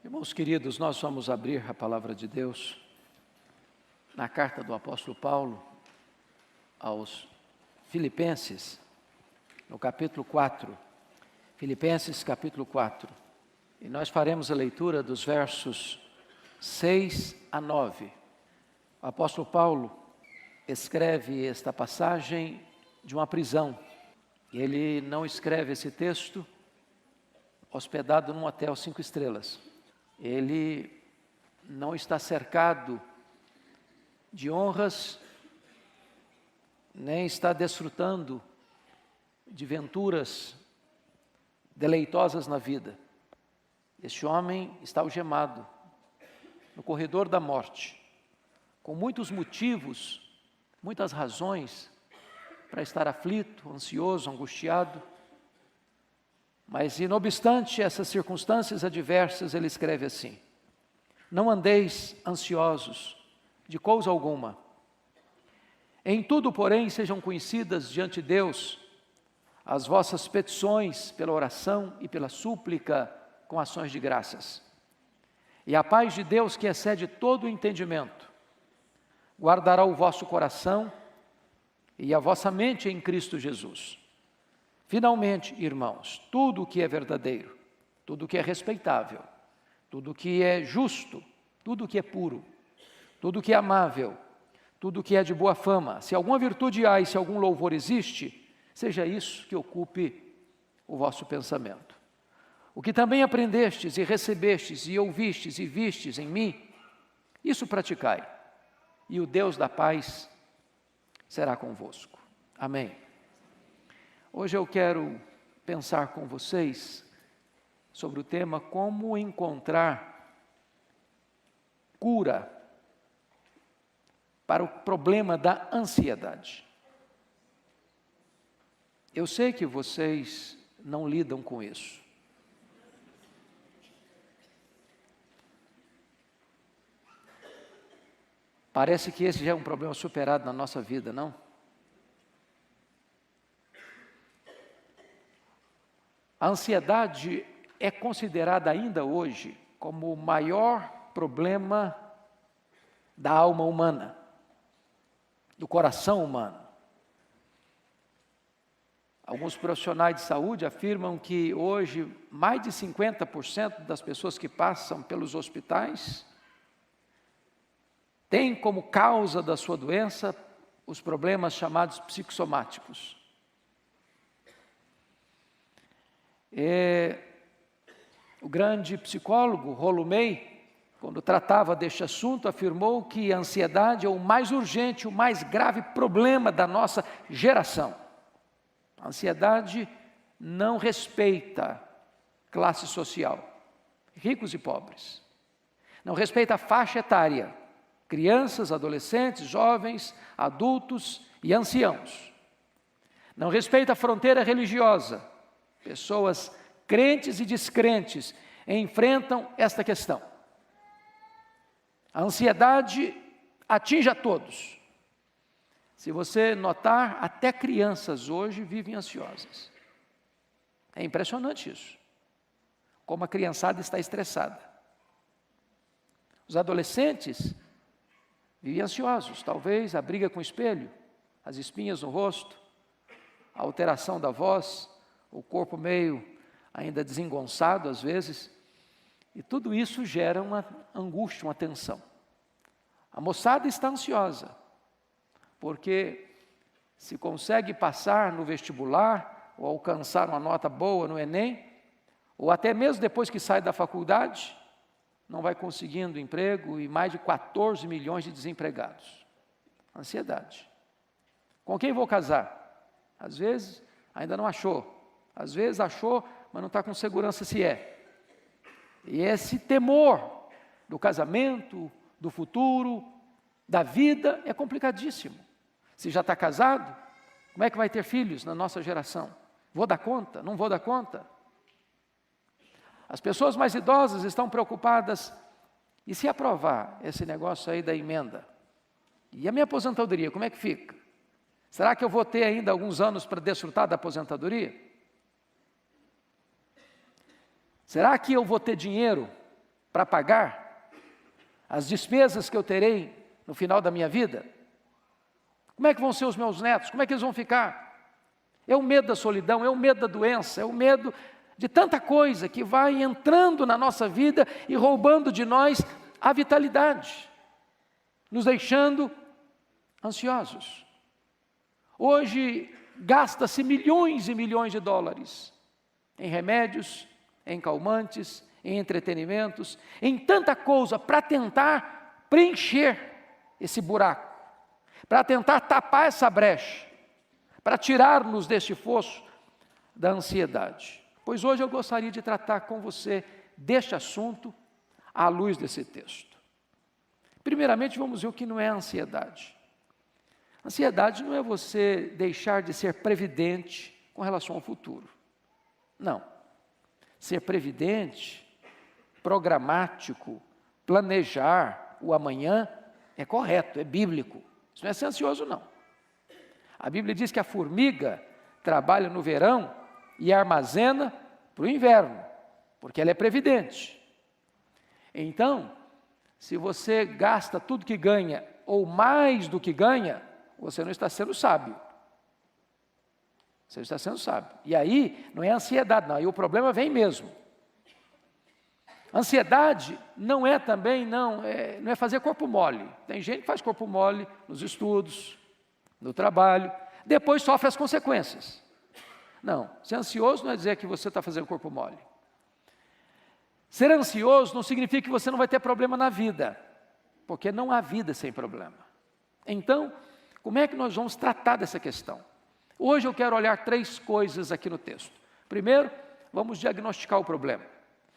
Irmãos queridos, nós vamos abrir a palavra de Deus na carta do apóstolo Paulo aos Filipenses, no capítulo 4. Filipenses, capítulo 4. E nós faremos a leitura dos versos 6 a 9. O apóstolo Paulo escreve esta passagem de uma prisão. Ele não escreve esse texto hospedado num hotel 5 estrelas. Ele não está cercado de honras, nem está desfrutando de venturas deleitosas na vida. Este homem está algemado no corredor da morte, com muitos motivos, muitas razões para estar aflito, ansioso, angustiado. Mas, não obstante essas circunstâncias adversas, ele escreve assim: não andeis ansiosos de coisa alguma. Em tudo, porém, sejam conhecidas diante de Deus as vossas petições pela oração e pela súplica com ações de graças. E a paz de Deus, que excede todo o entendimento, guardará o vosso coração e a vossa mente em Cristo Jesus. Finalmente, irmãos, tudo o que é verdadeiro, tudo o que é respeitável, tudo o que é justo, tudo o que é puro, tudo o que é amável, tudo o que é de boa fama, se alguma virtude há e se algum louvor existe, seja isso que ocupe o vosso pensamento. O que também aprendestes e recebestes e ouvistes e vistes em mim, isso praticai, e o Deus da paz será convosco. Amém. Hoje eu quero pensar com vocês sobre o tema como encontrar cura para o problema da ansiedade. Eu sei que vocês não lidam com isso. Parece que esse já é um problema superado na nossa vida, não? A ansiedade é considerada ainda hoje como o maior problema da alma humana, do coração humano. Alguns profissionais de saúde afirmam que hoje mais de 50% das pessoas que passam pelos hospitais têm como causa da sua doença os problemas chamados psicossomáticos. O grande psicólogo Rollo May, quando tratava deste assunto, afirmou que a ansiedade é o mais urgente, o mais grave problema da nossa geração. A ansiedade não respeita classe social, ricos e pobres. Não respeita a faixa etária, crianças, adolescentes, jovens, adultos e anciãos. Não respeita a fronteira religiosa. Pessoas crentes e descrentes enfrentam esta questão. A ansiedade atinge a todos. Se você notar, até crianças hoje vivem ansiosas. É impressionante isso. Como a criançada está estressada. Os adolescentes vivem ansiosos. Talvez a briga com o espelho, as espinhas no rosto, a alteração da voz, o corpo meio ainda desengonçado às vezes, e tudo isso gera uma angústia, uma tensão. A moçada está ansiosa, porque se consegue passar no vestibular, ou alcançar uma nota boa no Enem, ou até mesmo depois que sai da faculdade, não vai conseguindo emprego e mais de 14 milhões de desempregados. Ansiedade. Com quem vou casar? Às vezes ainda não achou. Às vezes achou, mas não está com segurança se é. E esse temor do casamento, do futuro, da vida, é complicadíssimo. Se já está casado, como é que vai ter filhos na nossa geração? Vou dar conta? Não vou dar conta? As pessoas mais idosas estão preocupadas, e se aprovar esse negócio aí da emenda? E a minha aposentadoria, como é que fica? Será que eu vou ter ainda alguns anos para desfrutar da aposentadoria? Será que eu vou ter dinheiro para pagar as despesas que eu terei no final da minha vida? Como é que vão ser os meus netos? Como é que eles vão ficar? É o medo da solidão, é o medo da doença, é o medo de tanta coisa que vai entrando na nossa vida e roubando de nós a vitalidade, nos deixando ansiosos. Hoje gasta-se milhões e milhões de dólares em remédios, em calmantes, em entretenimentos, em tanta coisa para tentar preencher esse buraco, para tentar tapar essa brecha, para tirar-nos deste fosso da ansiedade. Pois hoje eu gostaria de tratar com você deste assunto à luz desse texto. Primeiramente, vamos ver o que não é ansiedade. Ansiedade não é você deixar de ser previdente com relação ao futuro. Não. Ser previdente, programático, planejar o amanhã é correto, é bíblico. Isso não é ser ansioso, não. A Bíblia diz que a formiga trabalha no verão e armazena para o inverno, porque ela é previdente. Então, se você gasta tudo que ganha, ou mais do que ganha, você não está sendo sábio. Você está sendo sábio. E aí, não é ansiedade, não. Aí o problema vem mesmo. Ansiedade não é também, não é fazer corpo mole. Tem gente que faz corpo mole nos estudos, no trabalho, depois sofre as consequências. Não, ser ansioso não é dizer que você está fazendo corpo mole. Ser ansioso não significa que você não vai ter problema na vida, porque não há vida sem problema. Então, como é que nós vamos tratar dessa questão? Hoje eu quero olhar 3 coisas aqui no texto. Primeiro, vamos diagnosticar o problema.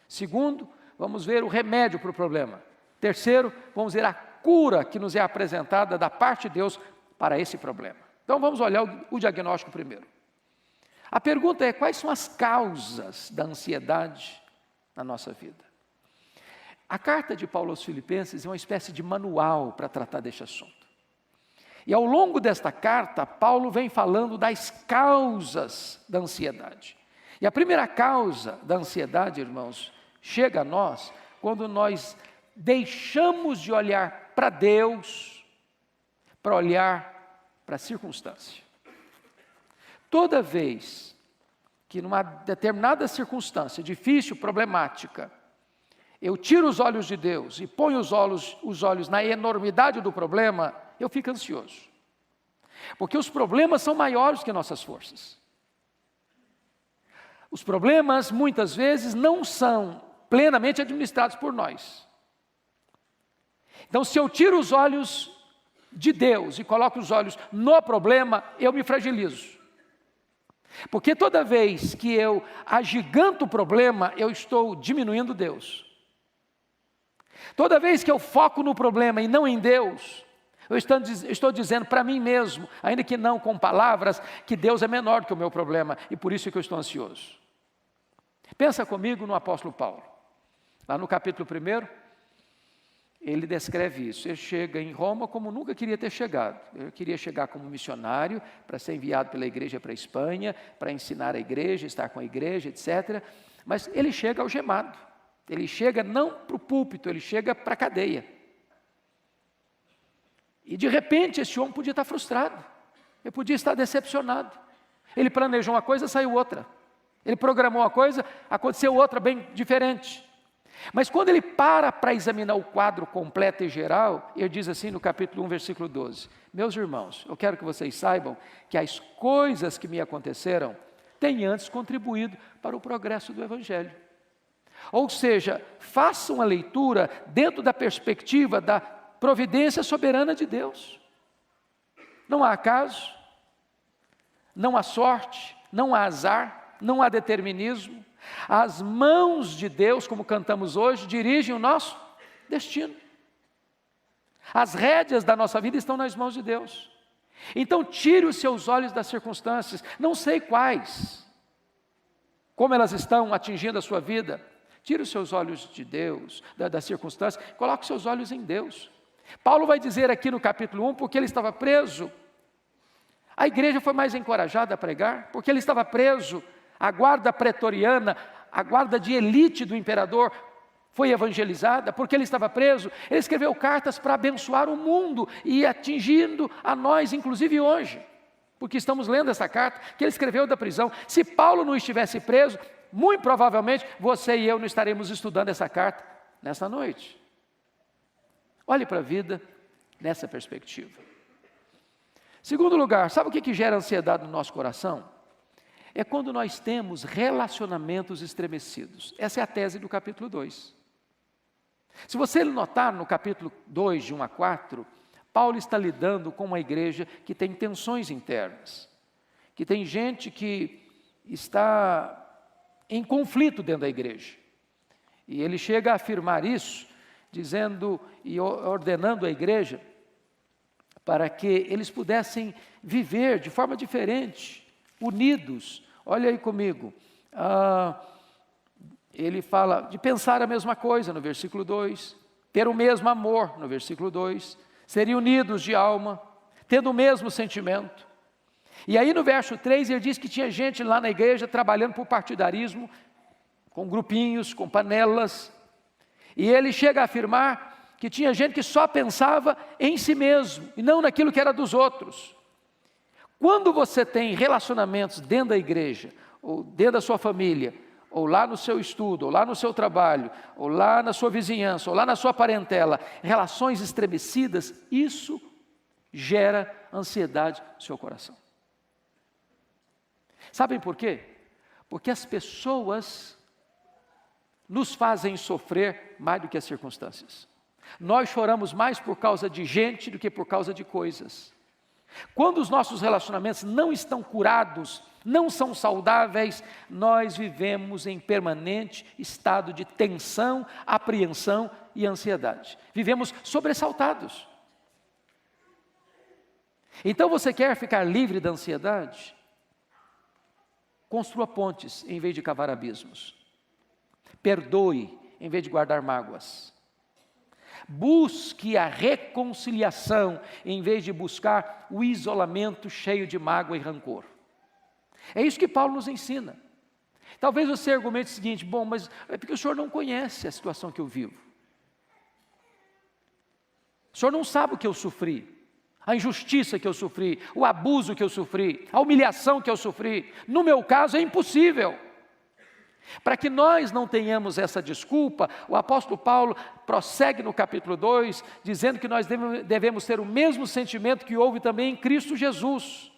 Segundo, vamos ver o remédio para o problema. Terceiro, vamos ver a cura que nos é apresentada da parte de Deus para esse problema. Então vamos olhar o diagnóstico primeiro. A pergunta é: quais são as causas da ansiedade na nossa vida? A carta de Paulo aos Filipenses é uma espécie de manual para tratar deste assunto. E ao longo desta carta, Paulo vem falando das causas da ansiedade. E a primeira causa da ansiedade, irmãos, chega a nós quando nós deixamos de olhar para Deus, para olhar para a circunstância. Toda vez que numa determinada circunstância difícil, problemática, eu tiro os olhos de Deus e ponho os olhos na enormidade do problema, eu fico ansioso. Porque os problemas são maiores que nossas forças. Os problemas, muitas vezes, não são plenamente administrados por nós. Então, se eu tiro os olhos de Deus e coloco os olhos no problema, eu me fragilizo. Porque toda vez que eu agiganto o problema, eu estou diminuindo Deus. Toda vez que eu foco no problema e não em Deus, eu estou dizendo para mim mesmo, ainda que não com palavras, que Deus é menor do que o meu problema, e por isso que eu estou ansioso. Pensa comigo no apóstolo Paulo. Lá no capítulo 1, ele descreve isso. Ele chega em Roma como nunca queria ter chegado. Ele queria chegar como missionário, para ser enviado pela igreja para a Espanha, para ensinar a igreja, estar com a igreja, etc. Mas ele chega algemado. Ele chega não para o púlpito, ele chega para a cadeia. E de repente esse homem podia estar frustrado. Ele podia estar decepcionado. Ele planejou uma coisa, saiu outra. Ele programou uma coisa, aconteceu outra bem diferente. Mas quando ele para examinar o quadro completo e geral, ele diz assim no capítulo 1, versículo 12: meus irmãos, eu quero que vocês saibam que as coisas que me aconteceram têm antes contribuído para o progresso do Evangelho. Ou seja, façam a leitura dentro da perspectiva da providência soberana de Deus. Não há acaso, não há sorte, não há azar, não há determinismo. As mãos de Deus, como cantamos hoje, dirigem o nosso destino. As rédeas da nossa vida estão nas mãos de Deus. Então tire os seus olhos das circunstâncias, não sei quais, como elas estão atingindo a sua vida. Tire os seus olhos de Deus, das circunstâncias, coloque os seus olhos em Deus. Paulo vai dizer aqui no capítulo 1, porque ele estava preso, a igreja foi mais encorajada a pregar, porque ele estava preso, a guarda pretoriana, a guarda de elite do imperador, foi evangelizada, porque ele estava preso, ele escreveu cartas para abençoar o mundo e atingindo a nós, inclusive hoje, porque estamos lendo essa carta que ele escreveu da prisão. Se Paulo não estivesse preso, muito provavelmente você e eu não estaremos estudando essa carta nesta noite. Olhe para a vida nessa perspectiva. Segundo lugar, sabe o que gera ansiedade no nosso coração? É quando nós temos relacionamentos estremecidos. Essa é a tese do capítulo 2. Se você notar no capítulo 2, de 1 a 4, Paulo está lidando com uma igreja que tem tensões internas, que tem gente que está em conflito dentro da igreja. E ele chega a afirmar isso, dizendo e ordenando à igreja para que eles pudessem viver de forma diferente, unidos. Olha aí comigo, ele fala de pensar a mesma coisa no versículo 2, ter o mesmo amor no versículo 2, serem unidos de alma, tendo o mesmo sentimento. E aí no verso 3 ele diz que tinha gente lá na igreja trabalhando por partidarismo, com grupinhos, com panelas, e ele chega a afirmar que tinha gente que só pensava em si mesmo, e não naquilo que era dos outros. Quando você tem relacionamentos dentro da igreja, ou dentro da sua família, ou lá no seu estudo, ou lá no seu trabalho, ou lá na sua vizinhança, ou lá na sua parentela, relações estremecidas, isso gera ansiedade no seu coração. Sabem por quê? Porque as pessoas nos fazem sofrer mais do que as circunstâncias. Nós choramos mais por causa de gente do que por causa de coisas. Quando os nossos relacionamentos não estão curados, não são saudáveis, nós vivemos em permanente estado de tensão, apreensão e ansiedade. Vivemos sobressaltados. Então você quer ficar livre da ansiedade? Construa pontes em vez de cavar abismos. Perdoe em vez de guardar mágoas. Busque a reconciliação em vez de buscar o isolamento cheio de mágoa e rancor. É isso que Paulo nos ensina. Talvez você argumente o seguinte: bom, mas é porque o senhor não conhece a situação que eu vivo. O senhor não sabe o que eu sofri, a injustiça que eu sofri, o abuso que eu sofri, a humilhação que eu sofri. No meu caso é impossível. Para que nós não tenhamos essa desculpa, o apóstolo Paulo prossegue no capítulo 2, dizendo que nós devemos ter o mesmo sentimento que houve também em Cristo Jesus.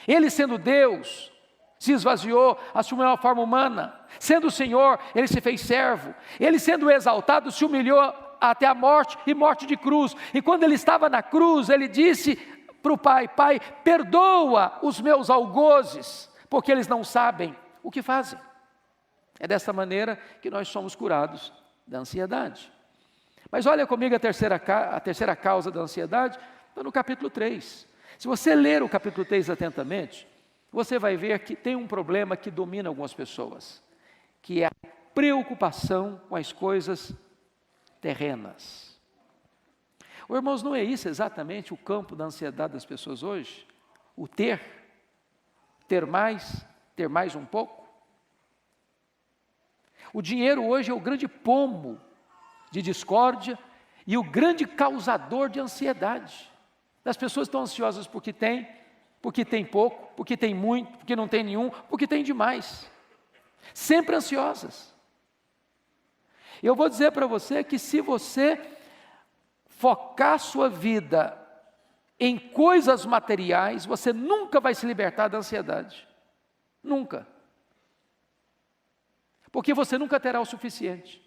Ele, sendo Deus, se esvaziou, assumiu uma forma humana. Sendo o Senhor, ele se fez servo. Ele, sendo exaltado, se humilhou até a morte e morte de cruz. E quando ele estava na cruz, ele disse para o Pai: Pai, perdoa os meus algozes, porque eles não sabem o que fazem. É dessa maneira que nós somos curados da ansiedade. Mas olha comigo a terceira causa da ansiedade, está no capítulo 3. Se você ler o capítulo 3 atentamente, você vai ver que tem um problema que domina algumas pessoas, que é a preocupação com as coisas terrenas. Irmãos, não é isso exatamente o campo da ansiedade das pessoas hoje? O ter mais um pouco? O dinheiro hoje é o grande pomo de discórdia e o grande causador de ansiedade. As pessoas estão ansiosas porque tem pouco, porque tem muito, porque não tem nenhum, porque tem demais. Sempre ansiosas. Eu vou dizer para você que se você focar sua vida em coisas materiais, você nunca vai se libertar da ansiedade. Nunca. Porque você nunca terá o suficiente.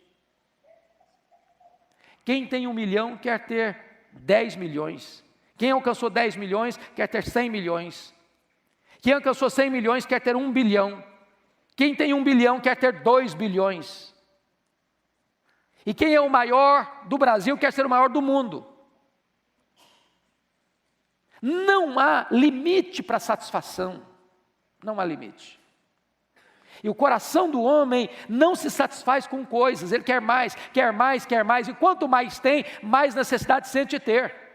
Quem tem 1 milhão quer ter 10 milhões. Quem alcançou 10 milhões quer ter 100 milhões. Quem alcançou 100 milhões quer ter 1 bilhão. Quem tem 1 bilhão quer ter 2 bilhões. E quem é o maior do Brasil quer ser o maior do mundo. Não há limite para satisfação. Não há limite. E o coração do homem não se satisfaz com coisas. Ele quer mais, quer mais, quer mais. E quanto mais tem, mais necessidade sente ter.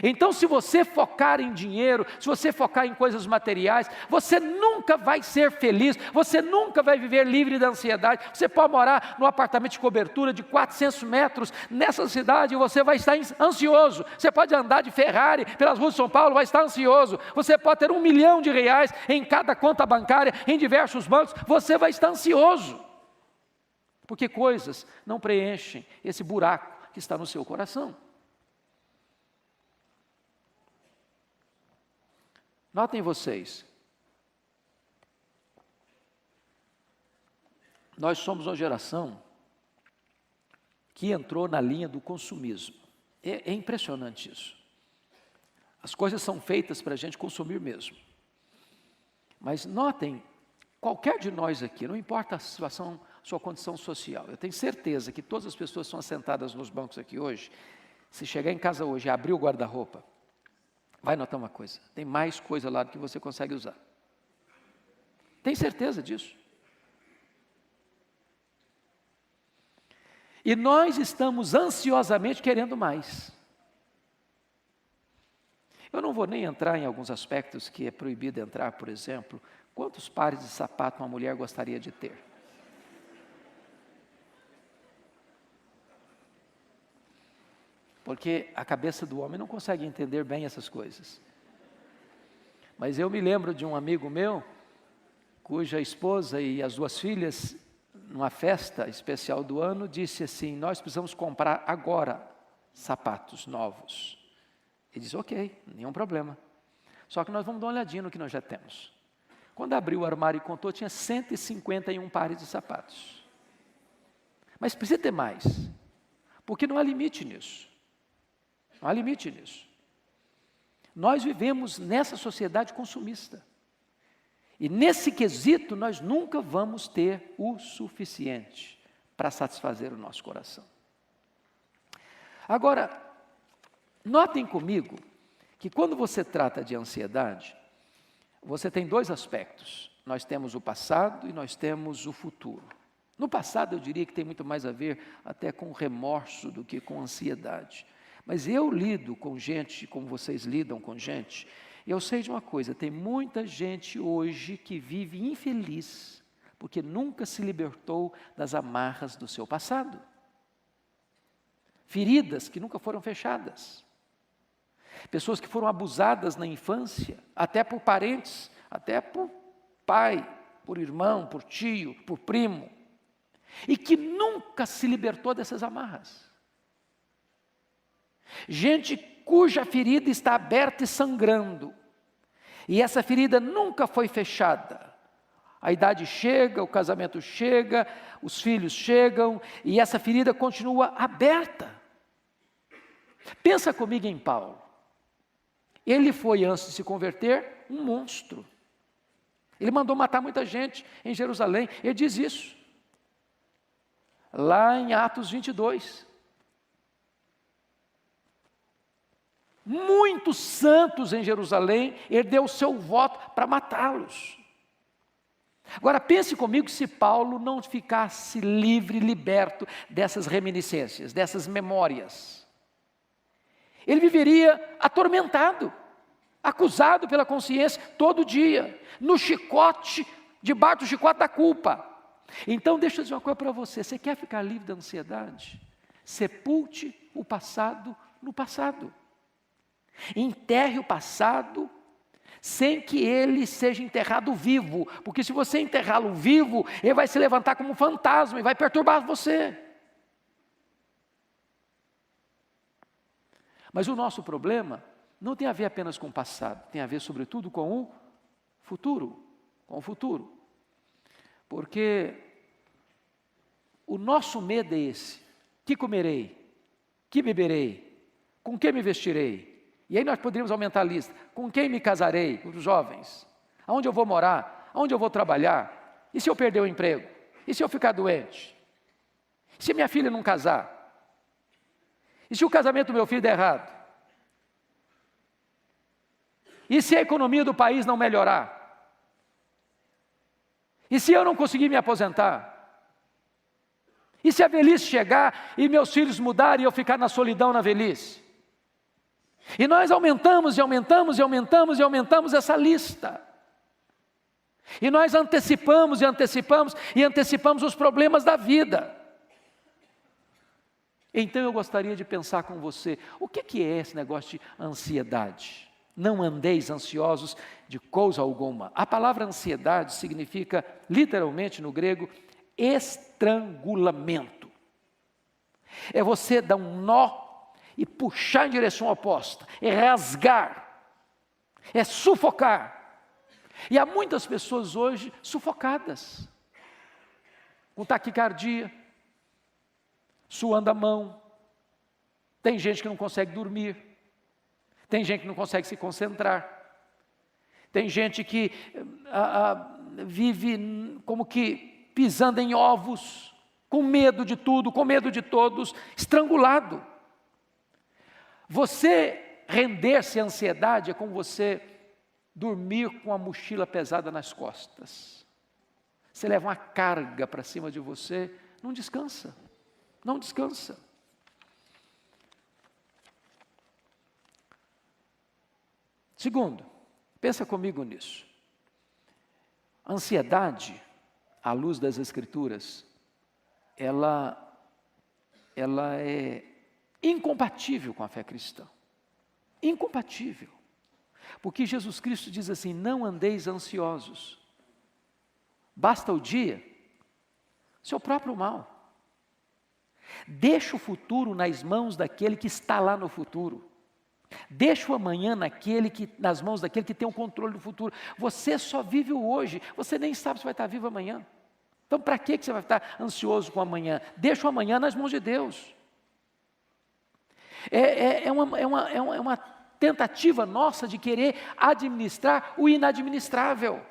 Então, se você focar em dinheiro, se você focar em coisas materiais, você nunca vai ser feliz, você nunca vai viver livre da ansiedade. Você pode morar num apartamento de cobertura de 400 metros nessa cidade e você vai estar ansioso. Você pode andar de Ferrari pelas ruas de São Paulo, vai estar ansioso. Você pode ter R$1 milhão em cada conta bancária, em diversos bancos, você vai estar ansioso. Porque coisas não preenchem esse buraco que está no seu coração. Notem vocês, nós somos uma geração que entrou na linha do consumismo. É impressionante isso. As coisas são feitas para a gente consumir mesmo. Mas notem, qualquer de nós aqui, não importa a situação, sua condição social, eu tenho certeza que todas as pessoas que estão assentadas nos bancos aqui hoje, se chegar em casa hoje e abrir o guarda-roupa, vai notar uma coisa, tem mais coisa lá do que você consegue usar. Tem certeza disso? E nós estamos ansiosamente querendo mais. Eu não vou nem entrar em alguns aspectos que é proibido entrar, por exemplo, quantos pares de sapato uma mulher gostaria de ter? Porque a cabeça do homem não consegue entender bem essas coisas. Mas eu me lembro de um amigo meu, cuja esposa e as 2 filhas, numa festa especial do ano, disse assim: nós precisamos comprar agora sapatos novos. Ele disse: ok, nenhum problema. Só que nós vamos dar uma olhadinha no que nós já temos. Quando abriu o armário e contou, tinha 151 pares de sapatos. Mas precisa ter mais, porque não há limite nisso. Não há limite nisso. Nós vivemos nessa sociedade consumista. E nesse quesito nós nunca vamos ter o suficiente para satisfazer o nosso coração. Agora, notem comigo que quando você trata de ansiedade, você tem 2 aspectos. Nós temos o passado e nós temos o futuro. No passado eu diria que tem muito mais a ver até com remorso do que com ansiedade. Mas eu lido com gente, como vocês lidam com gente, eu sei de uma coisa, tem muita gente hoje que vive infeliz, porque nunca se libertou das amarras do seu passado. Feridas que nunca foram fechadas. Pessoas que foram abusadas na infância, até por parentes, até por pai, por irmão, por tio, por primo, e que nunca se libertou dessas amarras. Gente cuja ferida está aberta e sangrando, e essa ferida nunca foi fechada. A idade chega, o casamento chega, os filhos chegam, e essa ferida continua aberta. Pensa comigo em Paulo. Ele foi, antes de se converter, um monstro. Ele mandou matar muita gente em Jerusalém, ele diz isso, lá em Atos 22. Muitos santos em Jerusalém, ele deu o seu voto para matá-los. Agora pense comigo se Paulo não ficasse livre, liberto dessas reminiscências, dessas memórias. Ele viveria atormentado, acusado pela consciência todo dia, no chicote, debaixo do chicote da culpa. Então deixa eu dizer uma coisa para você, você quer ficar livre da ansiedade? Sepulte o passado no passado. Enterre o passado sem que ele seja enterrado vivo, porque se você enterrá-lo vivo, ele vai se levantar como um fantasma e vai perturbar você. Mas o nosso problema não tem a ver apenas com o passado, tem a ver sobretudo com o futuro, porque o nosso medo é esse: que comerei, que beberei, com que me vestirei? E aí nós poderíamos aumentar a lista: com quem me casarei? Os jovens. Aonde eu vou morar? Aonde eu vou trabalhar? E se eu perder o emprego? E se eu ficar doente? E se minha filha não casar? E se o casamento do meu filho der errado? E se a economia do país não melhorar? E se eu não conseguir me aposentar? E se a velhice chegar e meus filhos mudarem e eu ficar na solidão na velhice? E nós aumentamos e aumentamos e aumentamos e aumentamos essa lista. E nós antecipamos e antecipamos e antecipamos os problemas da vida. Então eu gostaria de pensar com você, o que é esse negócio de ansiedade? Não andeis ansiosos de coisa alguma. A palavra ansiedade significa, literalmente no grego, estrangulamento. É você dar um nó e puxar em direção oposta, é rasgar, é sufocar. E há muitas pessoas hoje sufocadas, com taquicardia, suando a mão. Tem gente que não consegue dormir, tem gente que não consegue se concentrar, tem gente que vive como que pisando em ovos, com medo de tudo, com medo de todos, estrangulado. Você render-se à ansiedade é como você dormir com a mochila pesada nas costas. Você leva uma carga para cima de você, não descansa, não descansa. Segundo, pensa comigo nisso. Ansiedade, à luz das Escrituras, ela é incompatível com a fé cristã. Incompatível. Porque Jesus Cristo diz assim, não andeis ansiosos. Basta o dia, seu próprio mal. Deixa o futuro nas mãos daquele que está lá no futuro. Deixa o amanhã nas mãos daquele que tem o controle do futuro. Você só vive o hoje, você nem sabe se vai estar vivo amanhã. Então para que você vai estar ansioso com o amanhã? Deixa o amanhã nas mãos de Deus. É uma tentativa nossa de querer administrar o inadministrável.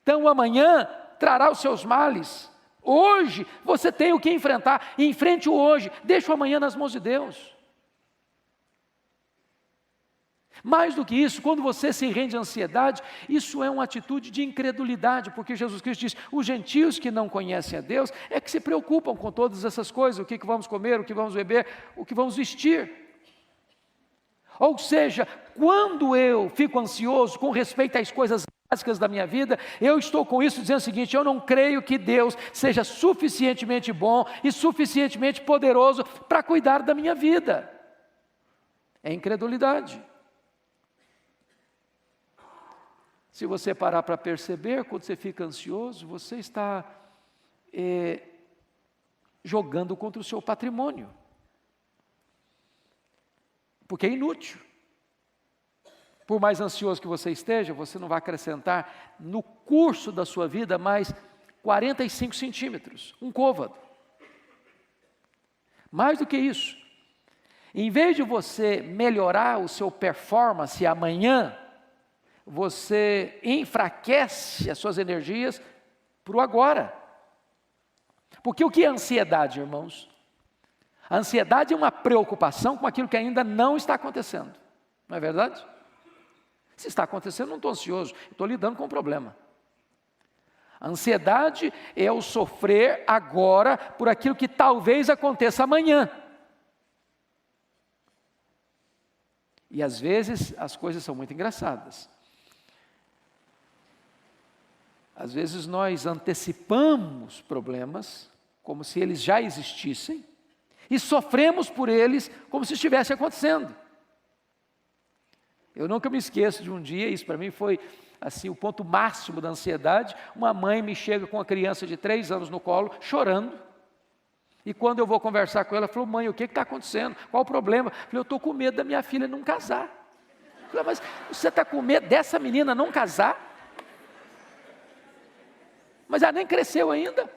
Então o amanhã trará os seus males. Hoje você tem o que enfrentar, enfrente o hoje, deixa o amanhã nas mãos de Deus. Mais do que isso, quando você se rende à ansiedade, isso é uma atitude de incredulidade, porque Jesus Cristo diz, os gentios que não conhecem a Deus, é que se preocupam com todas essas coisas, o que vamos comer, o que vamos beber, o que vamos vestir. Ou seja, quando eu fico ansioso com respeito às coisas básicas da minha vida, eu estou com isso dizendo o seguinte, eu não creio que Deus seja suficientemente bom e suficientemente poderoso para cuidar da minha vida. É incredulidade. Se você parar para perceber, quando você fica ansioso, você está jogando contra o seu patrimônio. Porque é inútil. Por mais ansioso que você esteja, você não vai acrescentar no curso da sua vida mais 45 centímetros, um côvado. Mais do que isso, em vez de você melhorar o seu performance amanhã, você enfraquece as suas energias para o agora. Porque o que é ansiedade, irmãos? A ansiedade é uma preocupação com aquilo que ainda não está acontecendo. Não é verdade? Se está acontecendo, não estou ansioso, estou lidando com o problema. A ansiedade é o sofrer agora por aquilo que talvez aconteça amanhã. E às vezes as coisas são muito engraçadas. Às vezes nós antecipamos problemas como se eles já existissem e sofremos por eles como se estivesse acontecendo. Eu nunca me esqueço de um dia, isso para mim foi assim o ponto máximo da ansiedade. Uma mãe me chega com uma criança de 3 anos no colo, chorando. E quando eu vou conversar com ela, falou, mãe, o que está acontecendo? Qual o problema? Eu falei, eu estou com medo da minha filha não casar. Eu falei, mas você está com medo dessa menina não casar? Mas ela nem cresceu ainda.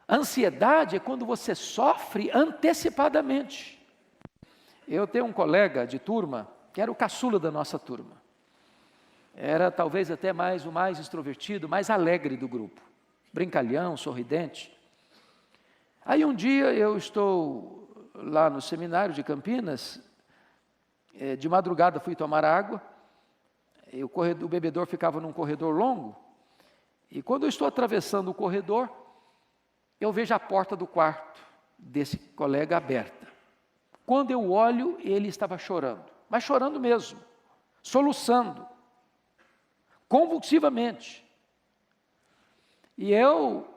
A ansiedade é quando você sofre antecipadamente. Eu tenho um colega de turma, que era o caçula da nossa turma. Era talvez até o mais extrovertido, mais alegre do grupo. Brincalhão, sorridente. Aí um dia eu estou lá no seminário de Campinas, de madrugada fui tomar água, o bebedor ficava num corredor longo, e quando eu estou atravessando o corredor, eu vejo a porta do quarto desse colega aberta. Quando eu olho, ele estava chorando, mas chorando mesmo, soluçando, convulsivamente. E eu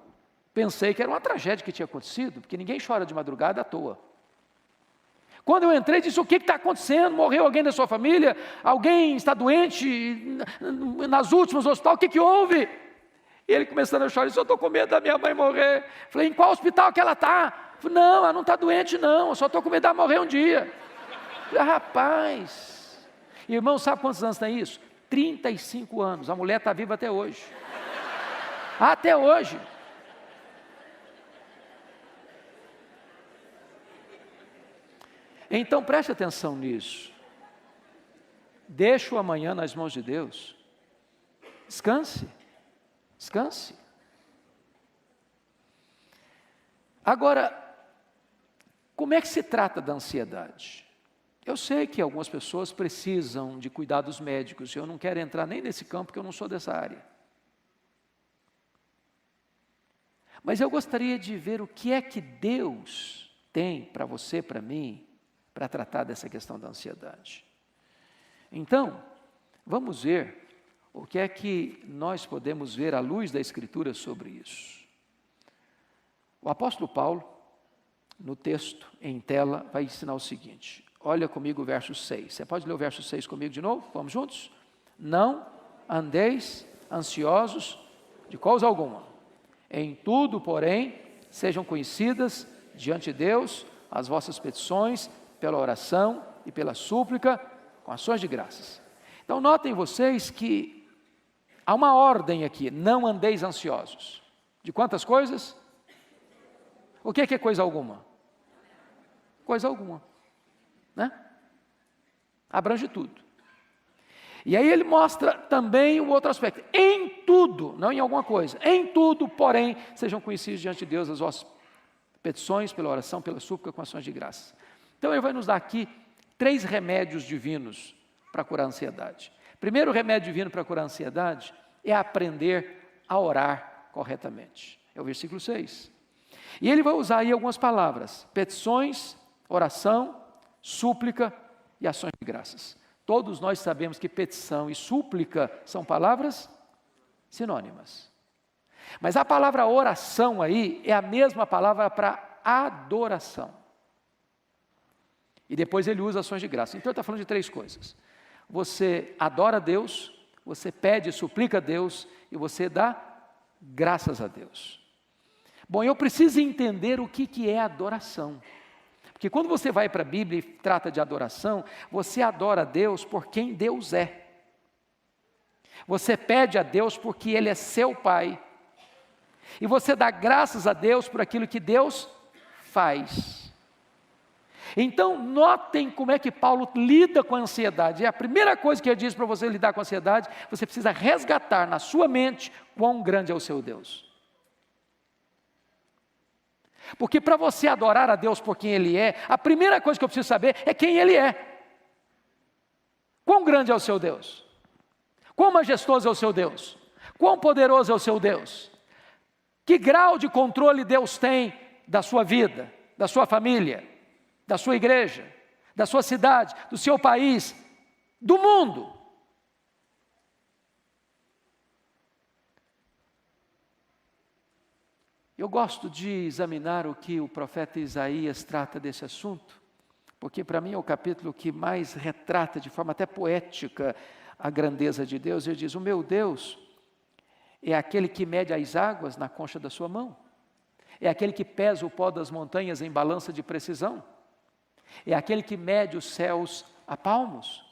pensei que era uma tragédia que tinha acontecido, porque ninguém chora de madrugada à toa. Quando eu entrei, disse: o que está acontecendo? Morreu alguém da sua família? Alguém está doente nas últimas no hospital? O que houve? E ele começando a chorar, disse: eu estou com medo da minha mãe morrer. Falei: em qual hospital que ela está? Falei: não, ela não está doente não, eu só estou com medo dela morrer um dia. Falei: rapaz, irmão, sabe quantos anos tem isso? 35 anos, a mulher está viva até hoje. Até hoje. Então preste atenção nisso. Deixa o amanhã nas mãos de Deus. Descanse. Descanse. Agora, como é que se trata da ansiedade? Eu sei que algumas pessoas precisam de cuidados médicos. Eu não quero entrar nem nesse campo, porque eu não sou dessa área. Mas eu gostaria de ver o que é que Deus tem para você, para mim, para tratar dessa questão da ansiedade. Então, vamos ver o que é que nós podemos ver à luz da Escritura sobre isso. O apóstolo Paulo, no texto em tela, vai ensinar o seguinte. Olha comigo o verso 6. Você pode ler o verso 6 comigo de novo? Vamos juntos? Não andeis ansiosos de coisa alguma. Em tudo, porém, sejam conhecidas diante de Deus as vossas petições, pela oração e pela súplica, com ações de graças. Então notem vocês que há uma ordem aqui: não andeis ansiosos. De quantas coisas? O que é coisa alguma? Coisa alguma, né? Abrange tudo. E aí ele mostra também o outro aspecto: em tudo, não em alguma coisa, em tudo, porém, sejam conhecidos diante de Deus as vossas petições, pela oração, pela súplica, com ações de graças. Então ele vai nos dar aqui 3 remédios divinos para curar a ansiedade. Primeiro remédio divino para curar a ansiedade é aprender a orar corretamente. É o versículo 6. E ele vai usar aí algumas palavras: petições, oração, súplica e ações de graças. Todos nós sabemos que petição e súplica são palavras sinônimas. Mas a palavra oração aí é a mesma palavra para adoração. E depois ele usa ações de graça. Então ele está falando de 3 coisas. Você adora a Deus, você pede e suplica a Deus, e você dá graças a Deus. Bom, eu preciso entender o que é adoração. Porque quando você vai para a Bíblia e trata de adoração, você adora a Deus por quem Deus é. Você pede a Deus porque Ele é seu Pai. E você dá graças a Deus por aquilo que Deus faz. Então, notem como é que Paulo lida com a ansiedade. E a primeira coisa que ele diz para você lidar com a ansiedade: você precisa resgatar na sua mente quão grande é o seu Deus. Porque para você adorar a Deus por quem Ele é, a primeira coisa que eu preciso saber é quem Ele é. Quão grande é o seu Deus? Quão majestoso é o seu Deus? Quão poderoso é o seu Deus? Que grau de controle Deus tem da sua vida, da sua família, da sua igreja, da sua cidade, do seu país, do mundo? Eu gosto de examinar o que o profeta Isaías trata desse assunto, porque para mim é o capítulo que mais retrata de forma até poética a grandeza de Deus. Ele diz: o meu Deus é aquele que mede as águas na concha da sua mão, é aquele que pesa o pó das montanhas em balança de precisão, é aquele que mede os céus a palmos,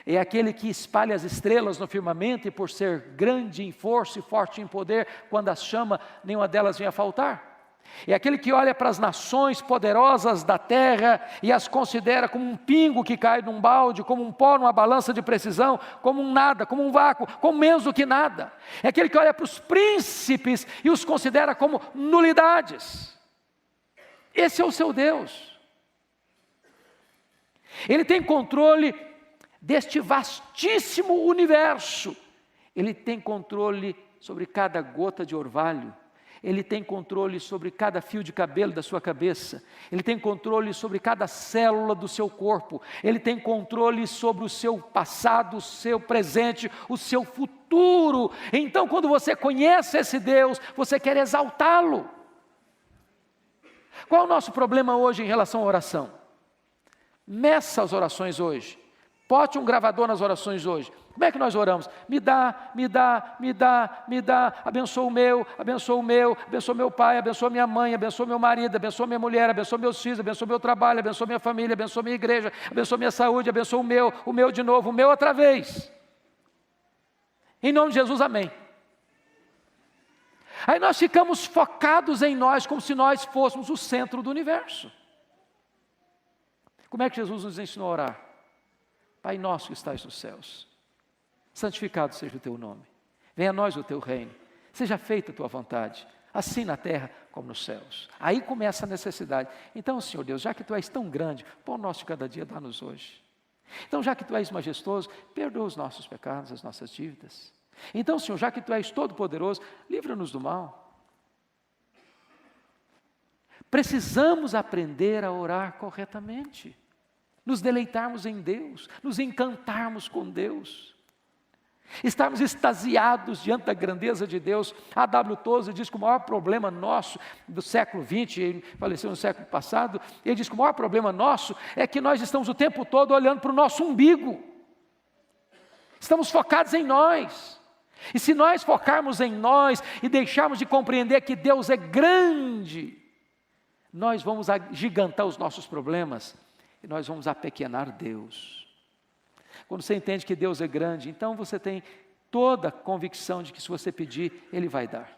é aquele que espalha as estrelas no firmamento, e por ser grande em força e forte em poder, quando as chama, nenhuma delas vem a faltar. É aquele que olha para as nações poderosas da terra e as considera como um pingo que cai num balde, como um pó numa balança de precisão, como um nada, como um vácuo, como menos do que nada. É aquele que olha para os príncipes e os considera como nulidades. Esse é o seu Deus. Ele tem controle deste vastíssimo universo. Ele tem controle sobre cada gota de orvalho. Ele tem controle sobre cada fio de cabelo da sua cabeça. Ele tem controle sobre cada célula do seu corpo. Ele tem controle sobre o seu passado, o seu presente, o seu futuro. Então, quando você conhece esse Deus, você quer exaltá-lo. Qual é o nosso problema hoje em relação à oração? Meça as orações hoje. Bote um gravador nas orações hoje. Como é que nós oramos? Me dá, me dá, me dá, me dá, abençoa o meu, abençoa meu pai, abençoa minha mãe, abençoa meu marido, abençoa minha mulher, abençoa meus filhos, abençoa meu trabalho, abençoa minha família, abençoa minha igreja, abençoa minha saúde, abençoa o meu de novo, o meu outra vez. Em nome de Jesus, amém. Aí nós ficamos focados em nós, como se nós fôssemos o centro do universo. Como é que Jesus nos ensinou a orar? Pai nosso que estás nos céus, santificado seja o teu nome. Venha a nós o teu reino. Seja feita a tua vontade, assim na terra como nos céus. Aí começa a necessidade. Então, Senhor Deus, já que tu és tão grande, pão nosso de cada dia dá-nos hoje. Então, já que tu és majestoso, perdoa os nossos pecados, as nossas dívidas. Então, Senhor, já que tu és todo-poderoso, livra-nos do mal. Precisamos aprender a orar corretamente. Nos deleitarmos em Deus, nos encantarmos com Deus, estarmos extasiados diante da grandeza de Deus. A W. Tozer diz que o maior problema nosso do século XX, ele faleceu no século passado, ele diz que o maior problema nosso é que nós estamos o tempo todo olhando para o nosso umbigo, estamos focados em nós. E se nós focarmos em nós e deixarmos de compreender que Deus é grande, nós vamos agigantar os nossos problemas e nós vamos apequenar Deus. Quando você entende que Deus é grande, então você tem toda a convicção de que se você pedir, Ele vai dar.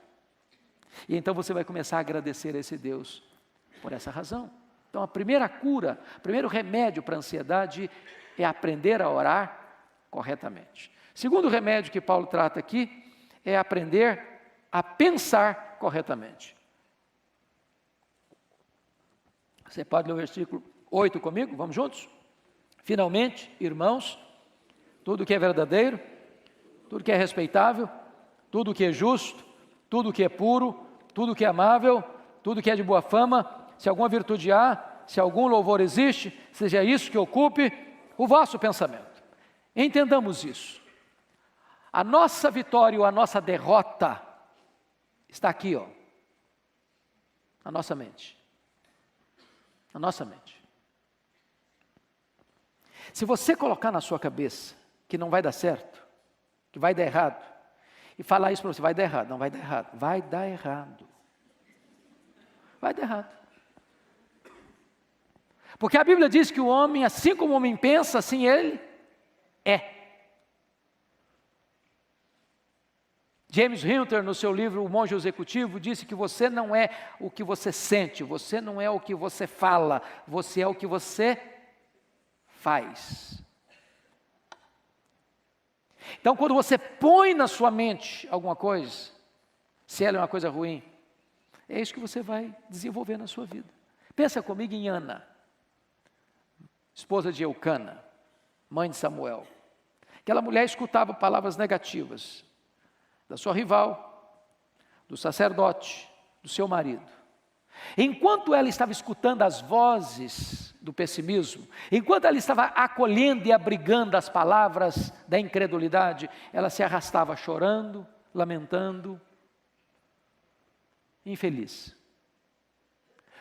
E então você vai começar a agradecer a esse Deus por essa razão. Então a primeira cura, o primeiro remédio para a ansiedade é aprender a orar corretamente. Segundo remédio que Paulo trata aqui é aprender a pensar corretamente. Você pode ler o versículo 8 comigo? Vamos juntos? Finalmente, irmãos, tudo que é verdadeiro, tudo que é respeitável, tudo que é justo, tudo que é puro, tudo que é amável, tudo que é de boa fama, se alguma virtude há, se algum louvor existe, seja isso que ocupe o vosso pensamento. Entendamos isso. A nossa vitória ou a nossa derrota está aqui, ó, na nossa mente. Na nossa mente. Se você colocar na sua cabeça que não vai dar certo, que vai dar errado, e falar isso para você, vai dar errado, não vai dar errado, vai dar errado. Vai dar errado. Porque a Bíblia diz que o homem, assim como o homem pensa, assim ele é. James Hunter, no seu livro O Monge Executivo, disse que você não é o que você sente, você não é o que você fala, você é o que você faz. Então, quando você põe na sua mente alguma coisa, se ela é uma coisa ruim, é isso que você vai desenvolver na sua vida. Pensa comigo em Ana, esposa de Eucana, mãe de Samuel. Aquela mulher escutava palavras negativas da sua rival, do sacerdote, do seu marido. Enquanto ela estava escutando as vozes do pessimismo, enquanto ela estava acolhendo e abrigando as palavras da incredulidade, ela se arrastava chorando, lamentando, infeliz.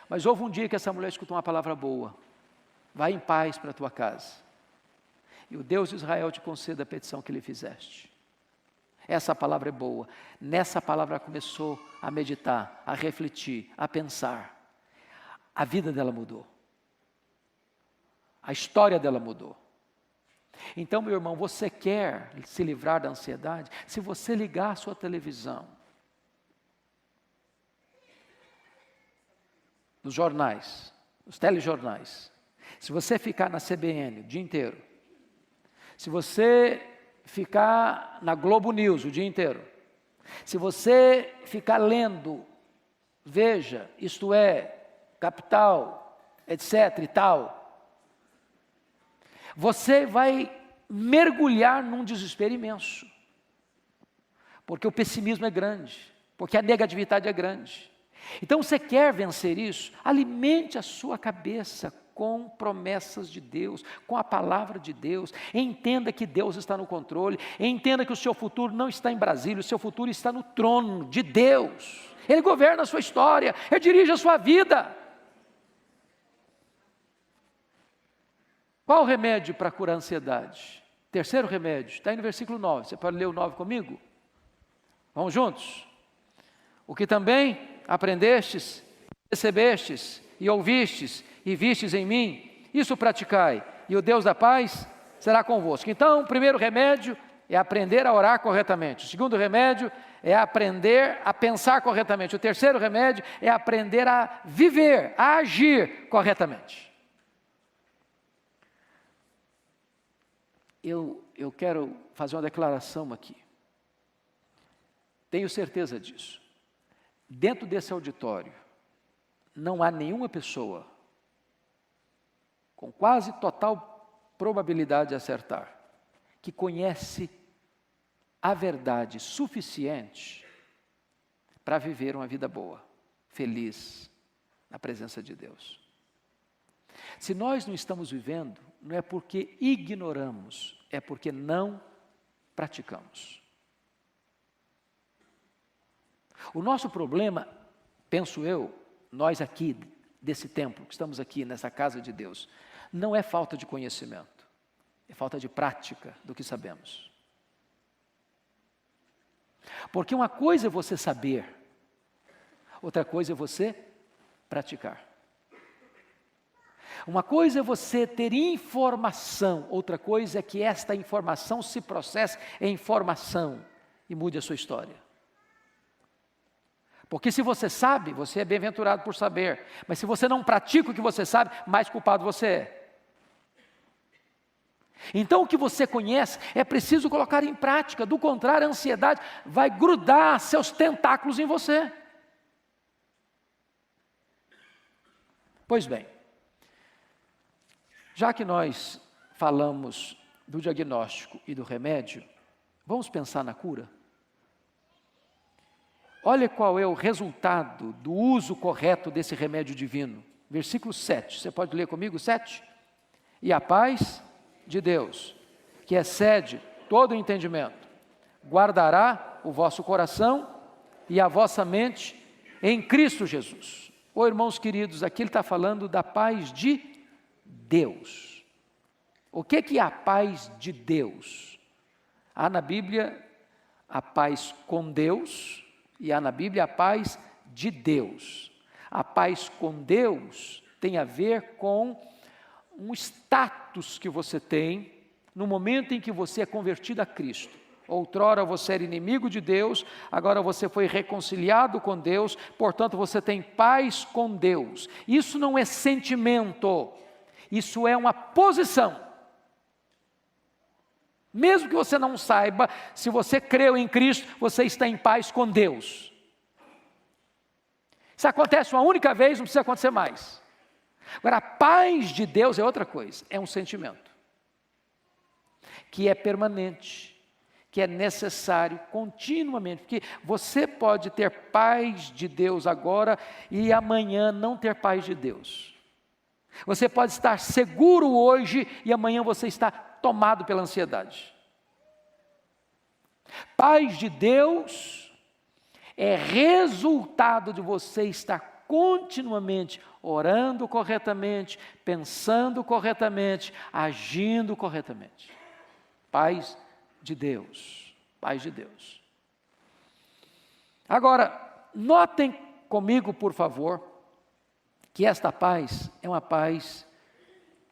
Mas houve um dia que essa mulher escutou uma palavra boa: vai em paz para a tua casa, e o Deus de Israel te conceda a petição que lhe fizeste. Essa palavra é boa. Nessa palavra ela começou a meditar, a refletir, a pensar. A vida dela mudou. A história dela mudou. Então, meu irmão, você quer se livrar da ansiedade? Se você ligar a sua televisão, nos jornais, os telejornais, se você ficar na CBN o dia inteiro, se você ficar na Globo News o dia inteiro, se você ficar lendo Veja, Isto É, Capital, etc. e tal, você vai mergulhar num desespero imenso, porque o pessimismo é grande, porque a negatividade é grande. Então, você quer vencer isso? Alimente a sua cabeça com promessas de Deus, com a palavra de Deus. Entenda que Deus está no controle. Entenda que o seu futuro não está em Brasília, o seu futuro está no trono de Deus. Ele governa a sua história, Ele dirige a sua vida. Qual o remédio para curar a ansiedade? Terceiro remédio, está aí no versículo 9. Você pode ler o 9 comigo? Vamos juntos? O que também aprendestes, recebestes e ouvistes e vistes em mim, isso praticai, e o Deus da paz será convosco. Então, o primeiro remédio é aprender a orar corretamente. O segundo remédio é aprender a pensar corretamente. O terceiro remédio é aprender a viver, a agir corretamente. Eu quero fazer uma declaração aqui. Tenho certeza disso. Dentro desse auditório, não há nenhuma pessoa com quase total probabilidade de acertar, que conhece a verdade suficiente para viver uma vida boa, feliz, na presença de Deus. Se nós não estamos vivendo, não é porque ignoramos, é porque não praticamos. O nosso problema, penso eu, nós aqui desse templo, que estamos aqui nessa casa de Deus, não é falta de conhecimento, é falta de prática do que sabemos. Porque uma coisa é você saber, outra coisa é você praticar. Uma coisa é você ter informação, outra coisa é que esta informação se processe em informação e mude a sua história. Porque se você sabe, você é bem-aventurado por saber, mas se você não pratica o que você sabe, mais culpado você é. Então o que você conhece é preciso colocar em prática, do contrário a ansiedade vai grudar seus tentáculos em você. Pois bem, já que nós falamos do diagnóstico e do remédio, vamos pensar na cura? Olha qual é o resultado do uso correto desse remédio divino. Versículo 7, você pode ler comigo 7? E a paz de Deus, que excede todo o entendimento, guardará o vosso coração e a vossa mente em Cristo Jesus. Ô irmãos queridos, aqui ele está falando da paz de Deus. O que é a paz de Deus? Há na Bíblia a paz com Deus e há na Bíblia a paz de Deus. A paz com Deus tem a ver com um status que você tem no momento em que você é convertido a Cristo. Outrora você era inimigo de Deus, agora você foi reconciliado com Deus, portanto você tem paz com Deus. Isso não é sentimento, isso é uma posição. Mesmo que você não saiba, se você creu em Cristo, você está em paz com Deus. Isso acontece uma única vez, não precisa acontecer mais. Agora, a paz de Deus é outra coisa, é um sentimento que é permanente, que é necessário continuamente, porque você pode ter paz de Deus agora e amanhã não ter paz de Deus. Você pode estar seguro hoje e amanhã você está tomado pela ansiedade. Paz de Deus é resultado de você estar continuamente orando corretamente, pensando corretamente, agindo corretamente. Paz de Deus, paz de Deus. Agora, notem comigo, por favor, que esta paz é uma paz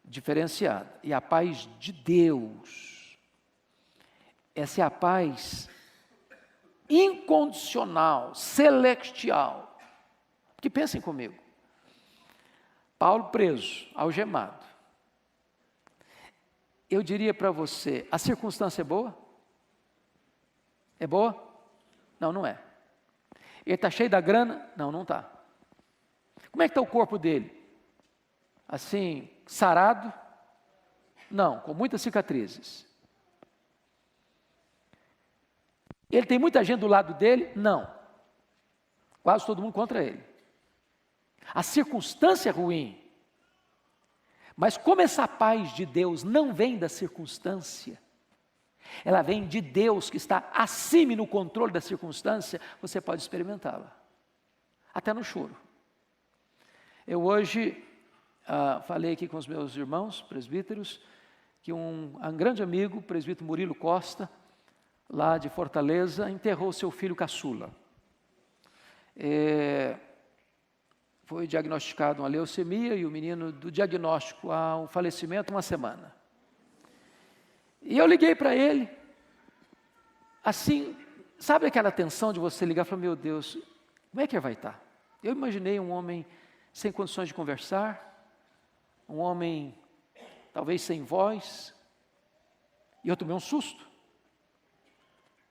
diferenciada, e a paz de Deus. Essa é a paz incondicional, celestial. Porque pensem comigo, Paulo preso, algemado. Eu diria para você, a circunstância é boa? É boa? Não, não é. Ele está cheio da grana? Não, não está. Como é que está o corpo dele? Assim, sarado? Não, com muitas cicatrizes. Ele tem muita gente do lado dele? Não. Quase todo mundo contra ele. A circunstância é ruim. Mas como essa paz de Deus não vem da circunstância, ela vem de Deus que está acima e no controle da circunstância, você pode experimentá-la. Até no choro. Eu hoje falei aqui com os meus irmãos presbíteros, que um grande amigo, o presbítero Murilo Costa, lá de Fortaleza, enterrou seu filho caçula. Foi diagnosticado uma leucemia e o menino do diagnóstico ao falecimento 1 semana. E eu liguei para ele, assim, sabe aquela tensão de você ligar e falar, meu Deus, como é que ele vai estar? Eu imaginei um homem sem condições de conversar, um homem talvez sem voz, e eu tomei um susto.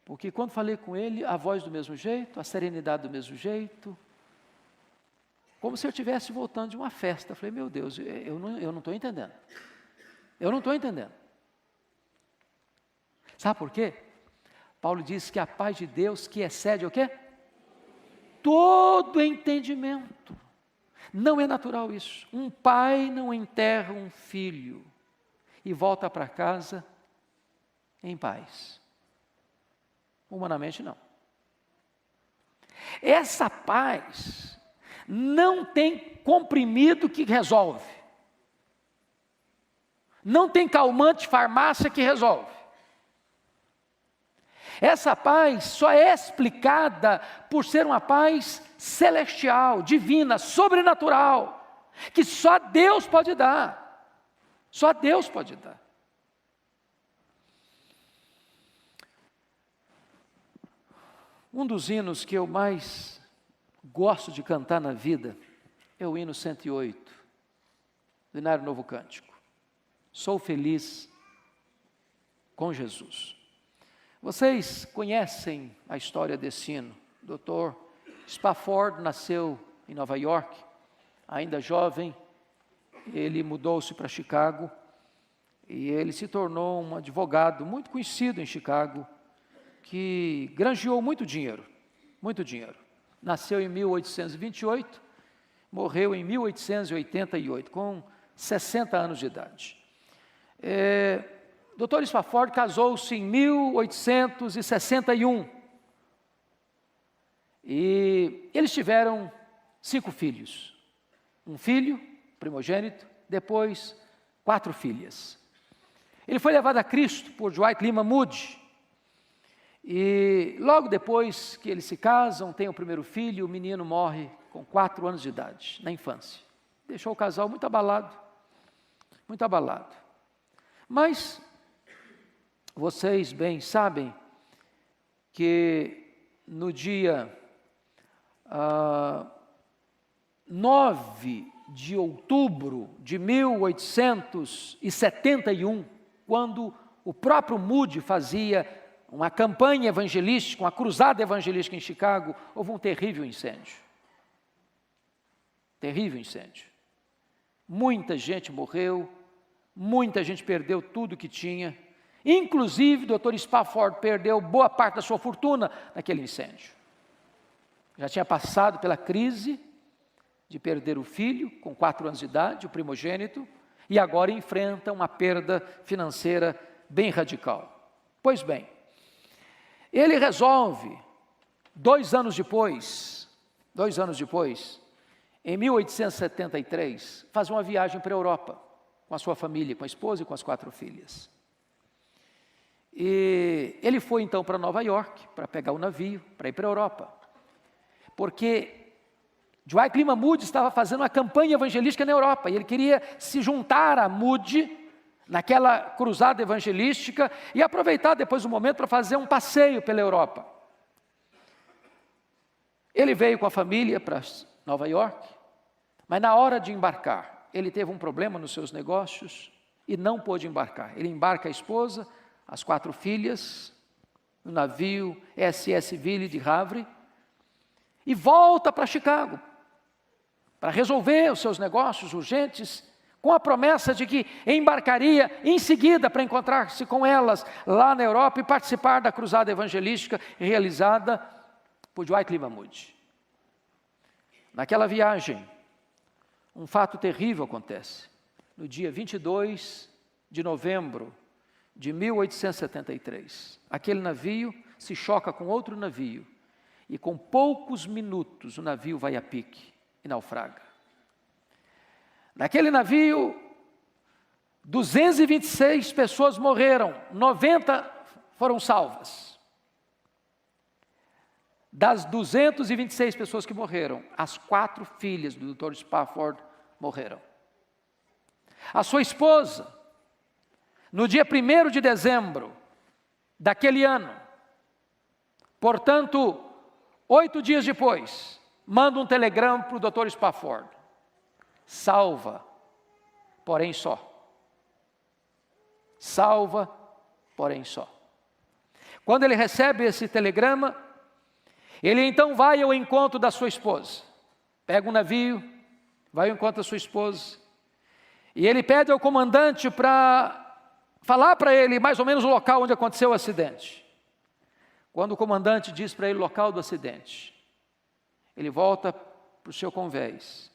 Porque quando falei com ele, a voz do mesmo jeito, a serenidade do mesmo jeito, como se eu estivesse voltando de uma festa. Eu falei, meu Deus, eu não estou entendendo. Eu não estou entendendo. Sabe por quê? Paulo diz que a paz de Deus que excede o quê? Todo entendimento. Não é natural isso. Um pai não enterra um filho e volta para casa em paz. Humanamente não. Essa paz não tem comprimido que resolve. Não tem calmante farmácia que resolve. Essa paz só é explicada por ser uma paz celestial, divina, sobrenatural, que só Deus pode dar. Só Deus pode dar. Um dos hinos que eu mais gosto de cantar na vida é o hino 108, do Inário Novo Cântico. Sou feliz com Jesus. Vocês conhecem a história desse hino. O Dr. Spafford nasceu em Nova York, ainda jovem, ele mudou-se para Chicago e ele se tornou um advogado muito conhecido em Chicago, que granjeou muito dinheiro, muito dinheiro. Nasceu em 1828, morreu em 1888, com 60 anos de idade. Dr. Spafford casou-se em 1861 e eles tiveram 5 filhos. Um filho, primogênito, depois 4 filhas. Ele foi levado a Cristo por Dwight Lyman Moody. E logo depois que eles se casam, tem o primeiro filho, o menino morre com 4 anos de idade, na infância. Deixou o casal muito abalado, muito abalado. Mas vocês bem sabem que no dia 9 de outubro de 1871, quando o próprio Moody fazia uma campanha evangelística, uma cruzada evangelística em Chicago, houve um terrível incêndio. Terrível incêndio. Muita gente morreu, muita gente perdeu tudo que tinha, inclusive o Dr. Spafford perdeu boa parte da sua fortuna naquele incêndio. Já tinha passado pela crise de perder o filho, com 4 anos de idade, o primogênito, e agora enfrenta uma perda financeira bem radical. Pois bem, ele resolve, 2 anos depois, em 1873, fazer uma viagem para a Europa, com a sua família, com a esposa e com as 4 filhas. E ele foi então para Nova York, para pegar o navio, para ir para a Europa. Porque Dwight Lyman Moody estava fazendo uma campanha evangelística na Europa, e ele queria se juntar a Moody naquela cruzada evangelística e aproveitar depois o momento para fazer um passeio pela Europa. Ele veio com a família para Nova York, mas na hora de embarcar, ele teve um problema nos seus negócios e não pôde embarcar. Ele embarca a esposa, as 4 filhas, no navio SS Ville de Havre, e volta para Chicago, para resolver os seus negócios urgentes, com a promessa de que embarcaria em seguida para encontrar-se com elas lá na Europa e participar da cruzada evangelística realizada por Dwight Lyman Moody. Naquela viagem, um fato terrível acontece. No dia 22 de novembro de 1873, aquele navio se choca com outro navio e com poucos minutos o navio vai a pique e naufraga. Naquele navio, 226 pessoas morreram, 90 foram salvas. Das 226 pessoas que morreram, as 4 filhas do Dr. Spafford morreram. A sua esposa, no dia 1º de dezembro daquele ano, portanto, 8 dias depois, manda um telegrama para o Dr. Spafford: salva, porém só. Salva, porém só. Quando ele recebe esse telegrama, ele então vai ao encontro da sua esposa. Pega um navio, vai ao encontro da sua esposa, e ele pede ao comandante para falar para ele mais ou menos o local onde aconteceu o acidente. Quando o comandante diz para ele o local do acidente, ele volta para o seu convés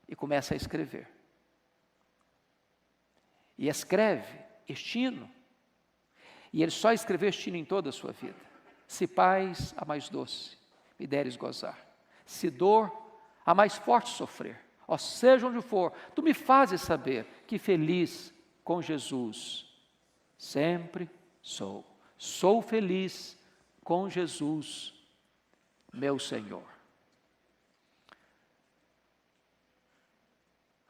e começa a escrever. E escreve este hino. E ele só escreveu este hino em toda a sua vida. Se paz a mais doce me deres gozar, se dor a mais forte sofrer, ó seja onde for, tu me fazes saber que feliz com Jesus sempre sou. Sou feliz com Jesus, meu Senhor.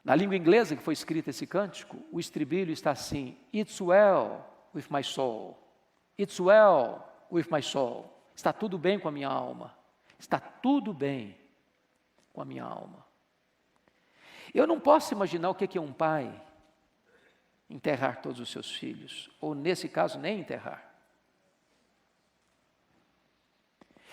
Na língua inglesa que foi escrito esse cântico, o estribilho está assim: It's well with my soul. It's well with my soul. Está tudo bem com a minha alma. Está tudo bem com a minha alma. Eu não posso imaginar o que é um pai enterrar todos os seus filhos, ou nesse caso nem enterrar.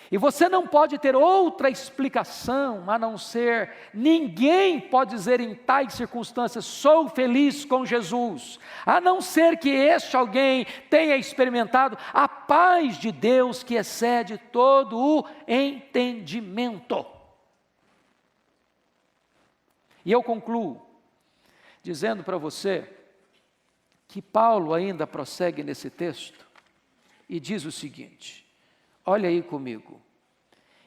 E você não pode ter outra explicação a não ser: ninguém pode dizer em tais circunstâncias, sou feliz com Jesus, a não ser que este alguém tenha experimentado a paz de Deus que excede todo o entendimento. E eu concluo dizendo para você que Paulo ainda prossegue nesse texto e diz o seguinte: olha aí comigo.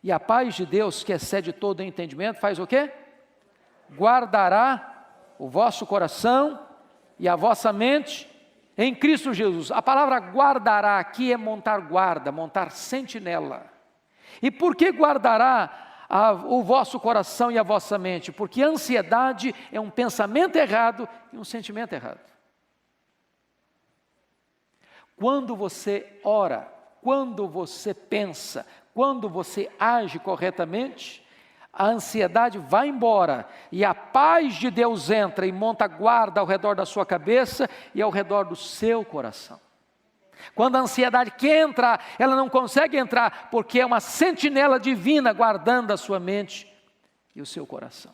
E a paz de Deus, que excede todo entendimento, faz o quê? Guardará o vosso coração e a vossa mente em Cristo Jesus. A palavra guardará aqui é montar guarda, montar sentinela. E por que guardará o vosso coração e a vossa mente? Porque a ansiedade é um pensamento errado e um sentimento errado. Quando você ora, quando você pensa, quando você age corretamente, a ansiedade vai embora e a paz de Deus entra e monta guarda ao redor da sua cabeça e ao redor do seu coração. Quando a ansiedade quer entrar, ela não consegue entrar, porque é uma sentinela divina guardando a sua mente e o seu coração.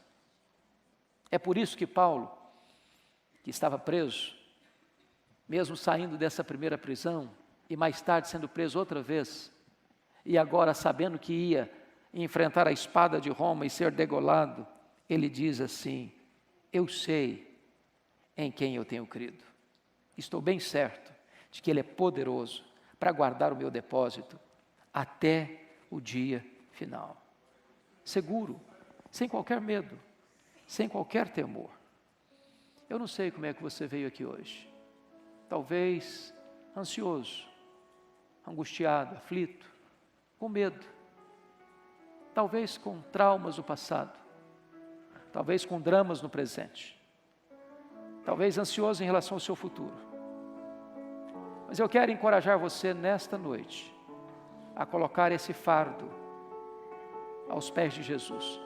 É por isso que Paulo, que estava preso, mesmo saindo dessa primeira prisão, e mais tarde sendo preso outra vez, e agora sabendo que ia enfrentar a espada de Roma e ser degolado, ele diz assim: eu sei em quem eu tenho crido, estou bem certo de que Ele é poderoso para guardar o meu depósito até o dia final. Seguro, sem qualquer medo, sem qualquer temor. Eu não sei como é que você veio aqui hoje. Talvez ansioso, angustiado, aflito, com medo. Talvez com traumas do passado. Talvez com dramas no presente. Talvez ansioso em relação ao seu futuro. Mas eu quero encorajar você nesta noite a colocar esse fardo aos pés de Jesus,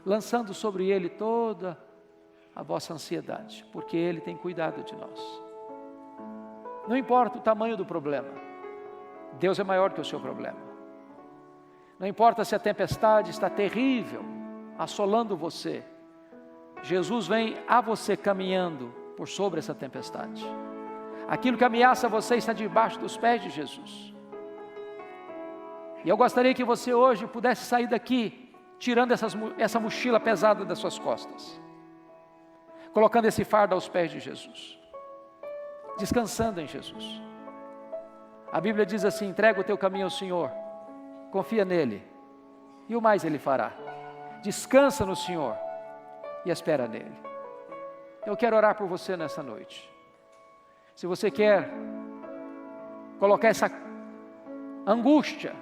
lançando sobre Ele toda a vossa ansiedade, porque Ele tem cuidado de nós. Não importa o tamanho do problema, Deus é maior que o seu problema. Não importa se a tempestade está terrível, assolando você, Jesus vem a você caminhando por sobre essa tempestade. Aquilo que ameaça você está debaixo dos pés de Jesus. E eu gostaria que você hoje pudesse sair daqui tirando essa mochila pesada das suas costas, colocando esse fardo aos pés de Jesus, descansando em Jesus. A Bíblia diz assim: entrega o teu caminho ao Senhor, confia nele, e o mais Ele fará. Descansa no Senhor e espera nele. Eu quero orar por você nessa noite. Se você quer colocar essa angústia,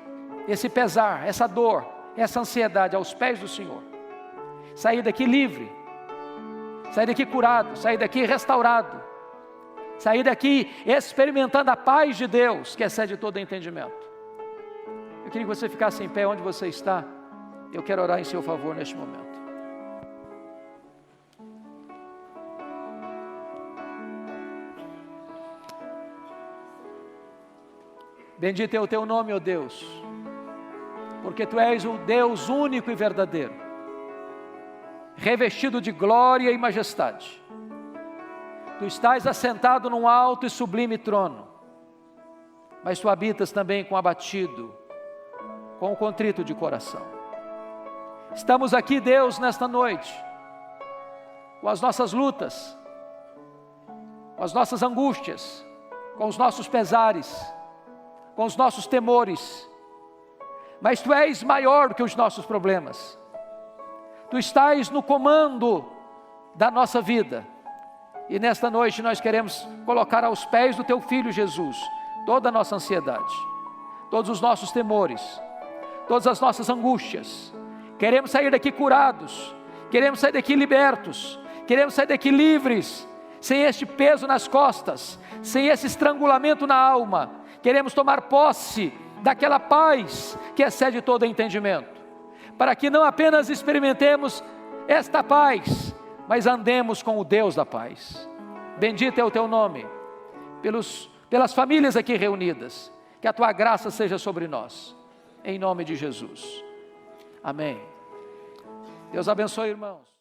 esse pesar, essa dor, essa ansiedade aos pés do Senhor, sair daqui livre, sair daqui curado, sair daqui restaurado, sair daqui experimentando a paz de Deus, que excede todo entendimento. Eu queria que você ficasse em pé onde você está. Eu quero orar em seu favor neste momento. Bendito é o teu nome, ó Deus, porque tu és o Deus único e verdadeiro, revestido de glória e majestade. Tu estás assentado num alto e sublime trono, mas tu habitas também com o abatido, com o contrito de coração. Estamos aqui, Deus, nesta noite, com as nossas lutas, com as nossas angústias, com os nossos pesares, com os nossos temores, mas tu és maior do que os nossos problemas. Tu estás no comando da nossa vida, e nesta noite nós queremos colocar aos pés do teu Filho Jesus toda a nossa ansiedade, todos os nossos temores, todas as nossas angústias. Queremos sair daqui curados, queremos sair daqui libertos, queremos sair daqui livres, sem este peso nas costas, sem esse estrangulamento na alma. Queremos tomar posse daquela paz que excede todo entendimento, para que não apenas experimentemos esta paz, mas andemos com o Deus da paz. Bendito é o teu nome, pelas famílias aqui reunidas, que a tua graça seja sobre nós, em nome de Jesus, amém. Deus abençoe, irmãos.